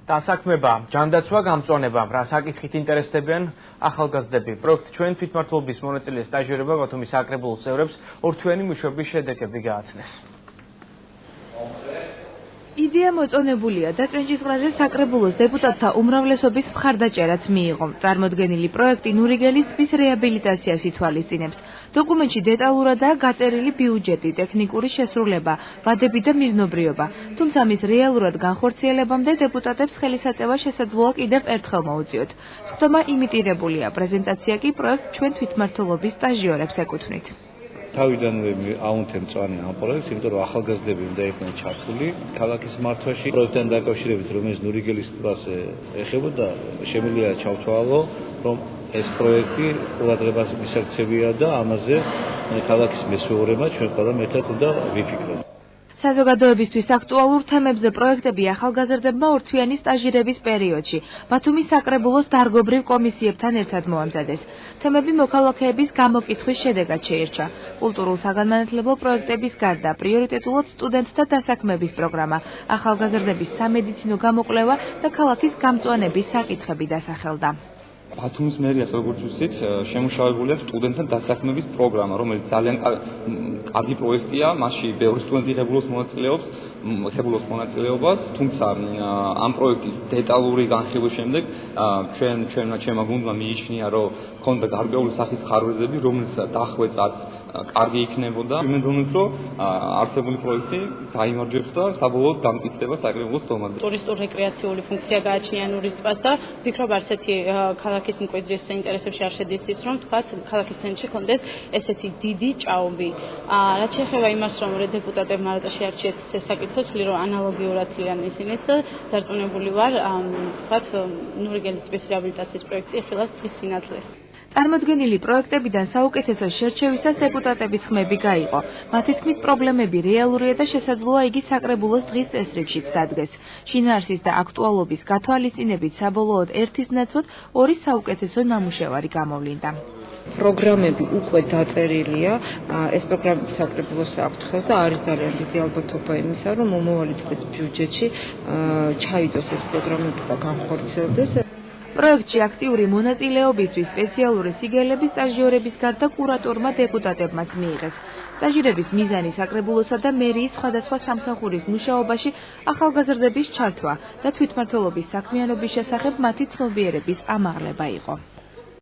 დასაქმება, ჯანდაცვა, გამწვანება, რა საკითხით ინტერესდებიან ახალგაზრდები. პროექტ ჩვენ თვითმმართველობის მონაწილე სტაჟირება ბათუმის საკრებულოს წევრებს ორთვიანი მუშაობის შედეგები გააცნეს. იდეა მოწონებულია და ტრენჩისყრაზე საკრებულოს დეპუტატთა უმრავლესობის მხარდაჭერაც მიიღო. წარმოდგენილი პროექტი ნურიგელის ტბის რეაბილიტაციას ითვალისწინებს. დოკუმენტში დეტალურადაა გაწერილი ბიუჯეტი, ტექნიკური შესრულება, ვადები და მიზნობრიობა. თუმცა მის რეალურად განხორციელებამდე დეპუტატებს ხელისაწევა შესაძლოა კიდევ ერთხელ მოუწიოთ. სხდომა იმიტირებულია, პრეზენტაცია კი პროექტ ჩვენ თვითმმართველობის სტაჟიორებს ეკუთვნით. თავიდანვე აუნთე მწვანე ამ პროექტს, იმიტომ რომ ახალგაზრდები უნდა იყვნენ ჩართული ქალაქის მართვაში. პროექტთან დაკავშირებით, რომელიც ნურიგელის ტბას ეხებოდა, შემიძლია ჩავთვალო, რომ ეს პროექტი ყურადღებას მისაქცევია და ამაზე ქალაქის მესვეურება ჩვენ ყველამ ერთად უნდა ვიფიქროთ. საზოგადოებისთვის აქტუალურ თემებზე პროექტები ახალგაზრდებმა ორთვიანი სტაჟირების პერიოდში ბათუმის საკრებულოს დარგობრივ კომისიებთან ერთად მოამზადეს. თემები მოქალაქეების გამოკითხვის შედეგად შეირჩა. კულტურულ-საგანმანათლებლო პროექტების გარდა პრიორიტეტულად სტუდენტთა დასაქმების პროგრამა, ახალგაზრდების სამედიცინო გამოკვლევა და ქალაქის გამწვანების საკითხები დასახელდა. ბათუმის მერიას როგორც ვთქვით, შემუშავებულია სტუდენტთა დასაქმების პროგრამა, რომელიც ძალიან კარგი პროექტია, მასში ბევრი სტუდენტი ხებულობს მონაწილეობას, თუმცა ამ პროექტის დეტალური განხილვის შემდეგ ჩვენმა გუნდმა მიიჩნია, რომ ქონდა გარკვეული სახის ხარვეზები, რომელიც დახვეწაც კარგი იქნებოდა. იმედოვნებთ, რომ არსებული პროექტი გაიმარჯვებს და საბოლოოდ დამტკიცდება საკრებულოს სტომაზე. ტურისტულ-რეკრეაციული ფუნქცია გააჩნია ნურის ტბას და ვფიქრობ არც ერთი ქალაქის მკვიდრის ინტერესებში არ შედის ის, რომ თქვათ ქალაქის ცენტრში კონდეს ესეთი დიდი ჭაობი. რაც შეეხება იმას, რომ დეპუტატებმა რატო შეარჩიეთ ეს საკითხი, ვთვლი რომ ანალოგიურად თვლიან ისინიც, დარწმუნებული ვარ, თქვათ ნურიგელის ტბის რეაბილიტაციის პროექტი ეხილავს ტბის სინათლეს. წარმოდგენილი პროექტებიდან საუკეთესო შერჩევისას დეპუტატების ხმები გაიყო. მათი თქმით, პრობლემები რეალურია და შესაძლოა იგი საკრებულოს დღის წესრიგშიც დადგეს. შინაარსის და აქტუალობის გათვალისწინებით საბოლოოდ ერთის ნაცვლად ორი საუკეთესო ნამუშევარი გამოვლინდა. პროგრამები უკვე დაწერილია, ეს პროგრამები საკრებულოს აქვთ ხელს და არის ძალიან დიდი ალბათობა იმისა, რომ მომავალი წლის ბიუჯეტში ჩაიდოს ეს პროგრამები და განხორციელდეს. პროექტში აქტიური მონაწილეობისთვის სპეციალური სიგელების სტაჟიორების გარდა კურატორმა დეპუტატებმაც მიიღეს. სტაჟირების მიზანი საკრებულოსა და მერიის სხვადასხვა სამსახურის მუშაობაში ახალგაზრდების ჩართვა და თვითმმართველობის საქმიანობის შესახებ მათი ცნობიერების ამაღლება იყო.